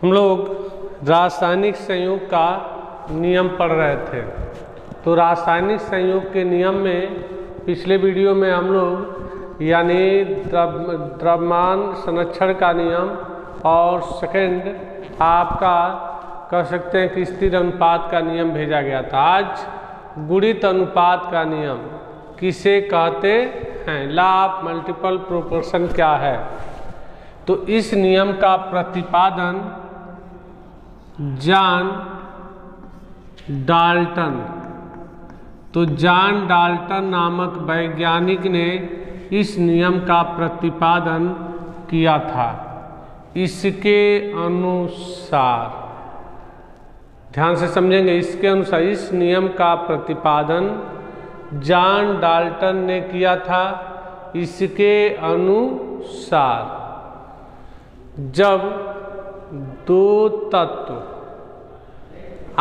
हम लोग रासायनिक संयोग का नियम पढ़ रहे थे। तो रासायनिक संयोग के नियम में पिछले वीडियो में हम लोग यानी द्रव्यमान संरक्षण का नियम और सेकंड आपका कह सकते हैं कि स्थिर अनुपात का नियम भेजा गया था। आज गुणित अनुपात का नियम किसे कहते हैं, लॉ ऑफ मल्टीपल प्रोपोर्शन क्या है। तो इस नियम का प्रतिपादन जॉन डाल्टन, तो जॉन डाल्टन नामक वैज्ञानिक ने इस नियम का प्रतिपादन किया था। इसके अनुसार ध्यान से समझेंगे, इसके अनुसार इस नियम का प्रतिपादन जॉन डाल्टन ने किया था। इसके अनुसार जब दो तत्व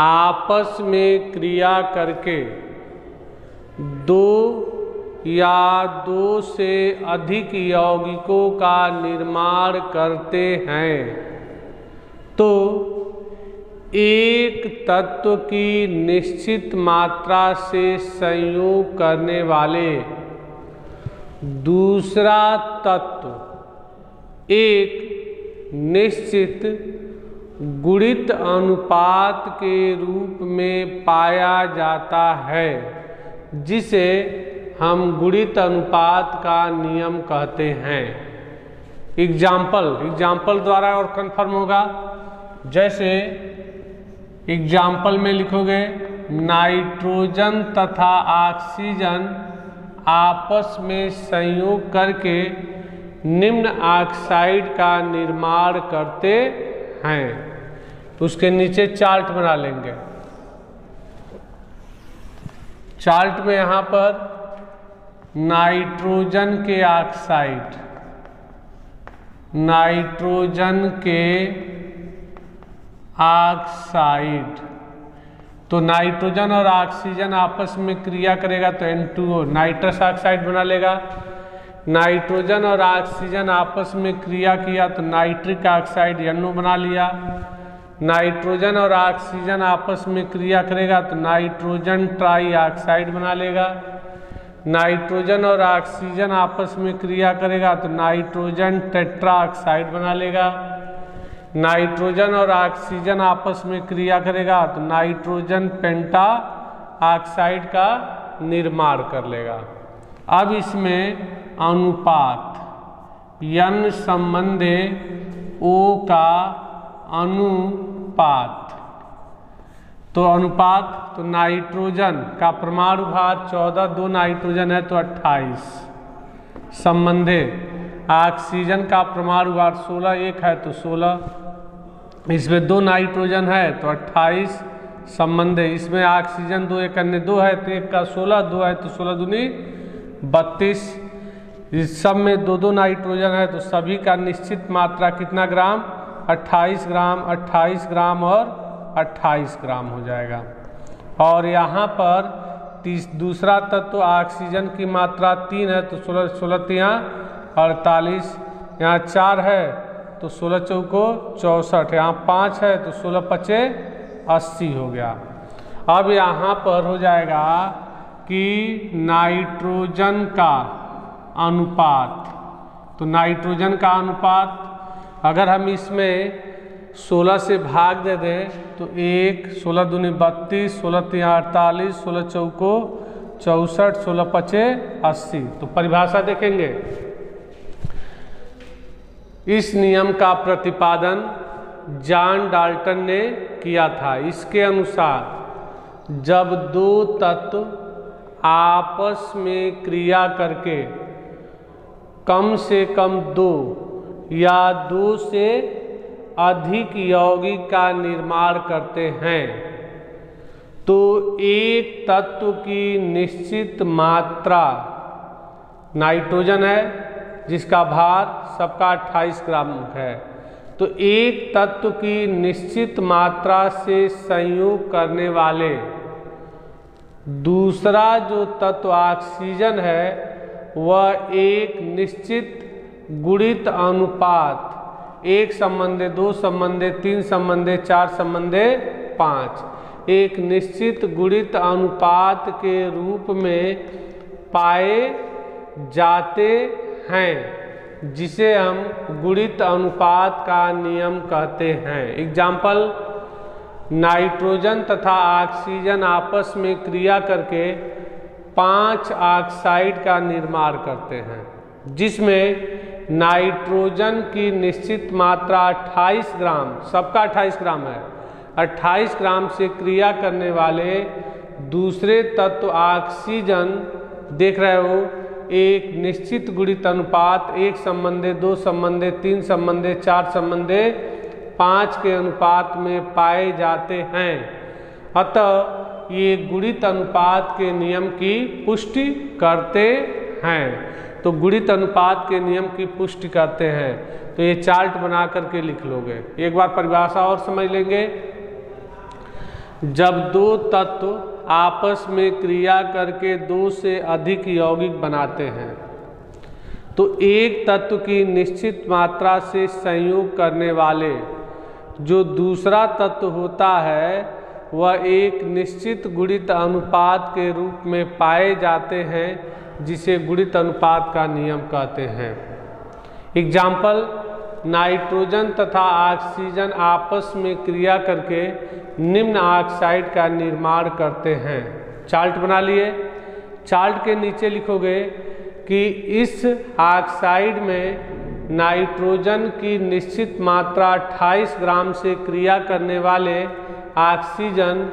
आपस में क्रिया करके दो या दो से अधिक यौगिकों का निर्माण करते हैं तो एक तत्व की निश्चित मात्रा से संयोग करने वाले दूसरा तत्व एक निश्चित गुणित अनुपात के रूप में पाया जाता है, जिसे हम गुणित अनुपात का नियम कहते हैं। एग्जाम्पल द्वारा और कंफर्म होगा। जैसे एग्जाम्पल में लिखोगे नाइट्रोजन तथा ऑक्सीजन आपस में संयोग करके निम्न ऑक्साइड का निर्माण करते हैं। तो उसके नीचे चार्ट बना लेंगे। चार्ट में यहाँ पर नाइट्रोजन के ऑक्साइड, तो नाइट्रोजन और ऑक्सीजन आपस में क्रिया करेगा तो N2O नाइट्रस ऑक्साइड बना लेगा। नाइट्रोजन और ऑक्सीजन आपस में क्रिया किया तो नाइट्रिक ऑक्साइड NO बना लिया। नाइट्रोजन और ऑक्सीजन आपस में क्रिया करेगा तो नाइट्रोजन ट्राई ऑक्साइड बना लेगा। नाइट्रोजन और ऑक्सीजन आपस में क्रिया करेगा तो नाइट्रोजन टेट्रा ऑक्साइड बना लेगा। नाइट्रोजन और ऑक्सीजन आपस में क्रिया करेगा तो नाइट्रोजन पेंटा ऑक्साइड का निर्माण कर लेगा। अब इसमें अनुपात N संबंधे O का अनुपात, तो अनुपात तो नाइट्रोजन का परमाणु भार 14, 2 नाइट्रोजन है तो 28 संबंधे ऑक्सीजन का परमाणु भार 16, 1 है तो 16, इसमें 2 नाइट्रोजन है तो 28 संबंधे, इसमें ऑक्सीजन 2 1 अन्य 2 है तो 1 का 16, 2 है तो 16 दूनी 32। इस सब में 2 नाइट्रोजन है तो सभी का निश्चित मात्रा कितना ग्राम, 28 ग्राम, 28 ग्राम और 28 ग्राम हो जाएगा। और यहाँ पर दूसरा तत्व ऑक्सीजन की मात्रा 3 है तो 16 यहाँ 48, यहाँ 4 है तो 16 चौको 64, यहाँ 5 है तो 16 पचे 80 हो गया। अब यहाँ पर हो जाएगा कि नाइट्रोजन का अनुपात, तो नाइट्रोजन का अनुपात अगर हम इसमें 16 से भाग दे दें तो 1, 16 दूनी 32, 16 तिया 48, 16 चौको 64, 16 पचे 80। तो परिभाषा देखेंगे। इस नियम का प्रतिपादन जॉन डाल्टन ने किया था। इसके अनुसार जब दो तत्व आपस में क्रिया करके कम से कम 2 या 2 से अधिक यौगिक का निर्माण करते हैं तो एक तत्व की निश्चित मात्रा, नाइट्रोजन है जिसका भार सबका 28 ग्राम है, तो एक तत्व की निश्चित मात्रा से संयोग करने वाले दूसरा जो तत्व ऑक्सीजन है वह एक निश्चित गुणित अनुपात 1 संबंधे 2 संबंधे 3 संबंधे 4 संबंधे 5 एक निश्चित गुणित अनुपात के रूप में पाए जाते हैं, जिसे हम गुणित अनुपात का नियम कहते हैं। एग्जाम्पल, नाइट्रोजन तथा ऑक्सीजन आपस में क्रिया करके 5 ऑक्साइड का निर्माण करते हैं, जिसमें नाइट्रोजन की निश्चित मात्रा 28 ग्राम, सबका 28 ग्राम है, 28 ग्राम से क्रिया करने वाले दूसरे तत्व ऑक्सीजन, देख रहे हो, एक निश्चित गुणित अनुपात 1 संबंधे 2 संबंधे 3 संबंधे 4 संबंधे 5 के अनुपात में पाए जाते हैं। अतः ये गुणित अनुपात के नियम की पुष्टि करते हैं। तो गुणित अनुपात के नियम की पुष्टि करते हैं, तो ये चार्ट बना करके लिख लोगे। एक बार परिभाषा और समझ लेंगे। जब दो तत्व आपस में क्रिया करके 2 से अधिक यौगिक बनाते हैं, तो एक तत्व की निश्चित मात्रा से संयोग करने वाले जो दूसरा तत्व होता है वह एक निश्चित गुणित अनुपात के रूप में पाए जाते हैं, जिसे गुणित अनुपात का नियम कहते हैं। एग्जाम्पल, नाइट्रोजन तथा ऑक्सीजन आपस में क्रिया करके निम्न ऑक्साइड का निर्माण करते हैं। चार्ट बना लिए। चार्ट के नीचे लिखोगे कि इस ऑक्साइड में नाइट्रोजन की निश्चित मात्रा 28 ग्राम से क्रिया करने वाले ऑक्सीजन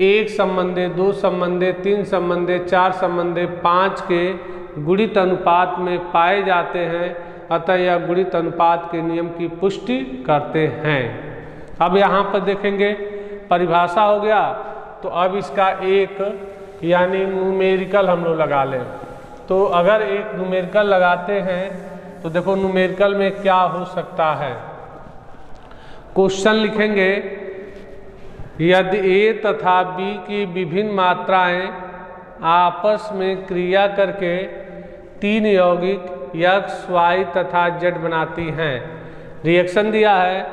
1 संबंधे 2 संबंधे 3 संबंधे 4 संबंधे 5 के गुणित अनुपात में पाए जाते हैं। अतः यह गुणित अनुपात के नियम की पुष्टि करते हैं। अब यहाँ पर देखेंगे, परिभाषा हो गया, तो अब इसका एक यानी न्यूमेरिकल हम लोग लगा लें। तो अगर एक न्यूमेरिकल लगाते हैं तो देखो न्यूमेरिकल में क्या हो सकता है। क्वेश्चन लिखेंगे, यदि ए तथा बी की विभिन्न मात्राएं आपस में क्रिया करके 3 यौगिक X, Y तथा Z बनाती हैं। रिएक्शन दिया है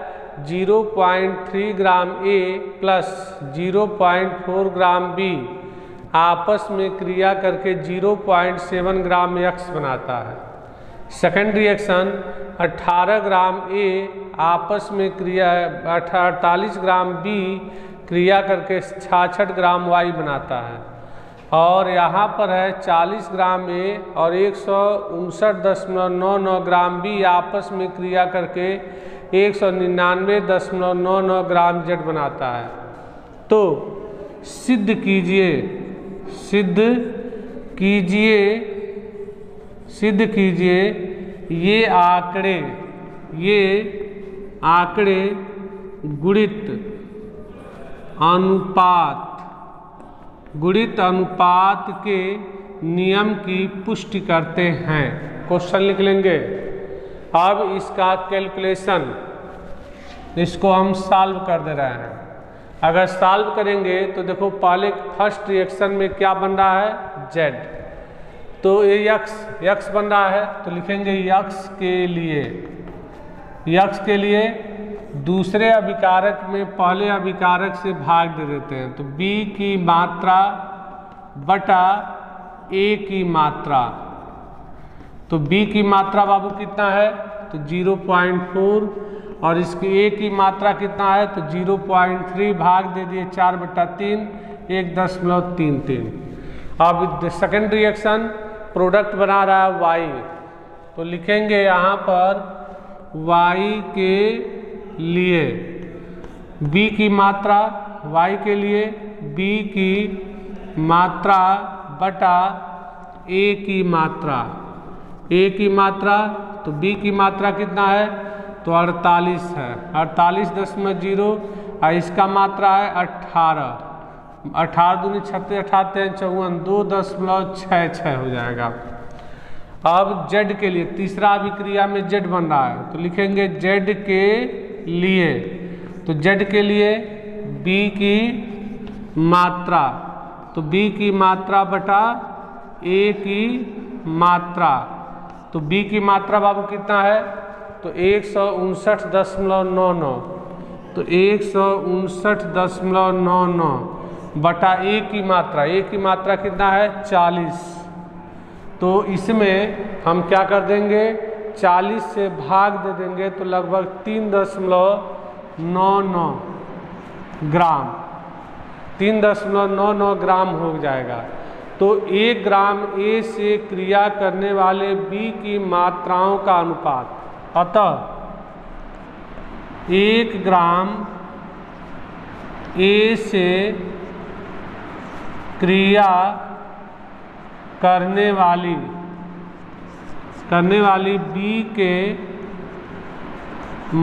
0.3 ग्राम A प्लस 0.4 ग्राम B आपस में क्रिया करके 0.7 ग्राम X बनाता है। सेकेंड रिएक्शन 18 ग्राम A आपस में क्रिया 48 ग्राम B क्रिया करके 66 ग्राम Y बनाता है। और यहाँ पर है 40 ग्राम A और 159.99 ग्राम B आपस में क्रिया करके 199.99 ग्राम Z बनाता है। तो सिद्ध कीजिए ये आंकड़े गुणित अनुपात के नियम की पुष्टि करते हैं। क्वेश्चन लिख लेंगे। अब इसका कैलकुलेशन, इसको हम सॉल्व कर दे रहे हैं। अगर सॉल्व करेंगे तो देखो पहले फर्स्ट रिएक्शन में क्या बन रहा है, Z, तो ये x बन रहा है, तो लिखेंगे x के लिए दूसरे अभिकारक में पहले अभिकारक से भाग दे देते हैं, तो B की मात्रा बटा A की मात्रा। तो B की मात्रा बाबू कितना है, तो 0.4 और इसकी A की मात्रा कितना है, तो 0.3 भाग दे दिए 4/3 1.33। अब सेकेंड रिएक्शन प्रोडक्ट बना रहा है Y, तो लिखेंगे यहाँ पर Y के लिए B की मात्रा, Y के लिए B की मात्रा बटा A की मात्रा, A की मात्रा, तो B की मात्रा कितना है, तो 48 है, 48.0 और इसका मात्रा है 18, 18 दूनी 36, 18 54, 2.66 हो जाएगा। अब Z के लिए तीसरा अभिक्रिया में Z बन रहा है, तो लिखेंगे Z के लिए, तो Z के लिए B की मात्रा, तो B की मात्रा बटा A की मात्रा, तो B की मात्रा बाबू कितना है, तो 159.99, तो 159.99 बटा ए की मात्रा, ए की मात्रा कितना है 40। तो इसमें हम क्या कर देंगे, 40 से भाग दे देंगे तो लगभग 3.99 ग्राम, 3.99 ग्राम हो जाएगा। तो 1 ग्राम ए से क्रिया करने वाले बी की मात्राओं का अनुपात, अतः 1 ग्राम ए से क्रिया करने वाली बी के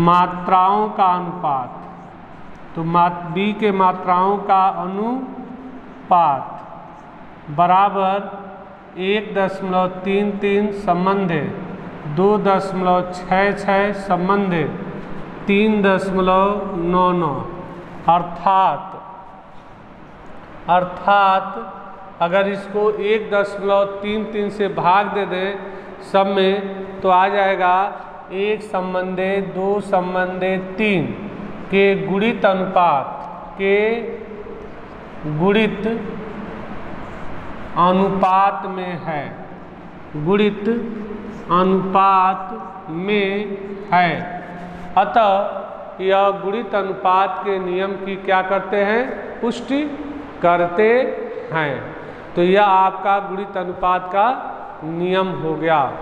मात्राओं का अनुपात, तो बी के मात्राओं का अनुपात बराबर 1.33 संबंधे 2.66 संबंधे 3.99, अर्थात अगर इसको 1.33 से भाग दे दें सब में तो आ जाएगा 1 संबंधे 2 संबंधे 3 के गुणित अनुपात में है, गुणित अनुपात में है। अतः यह गुणित अनुपात के नियम की क्या करते हैं, पुष्टि करते हैं। तो यह आपका गुणित अनुपात का नियम हो गया।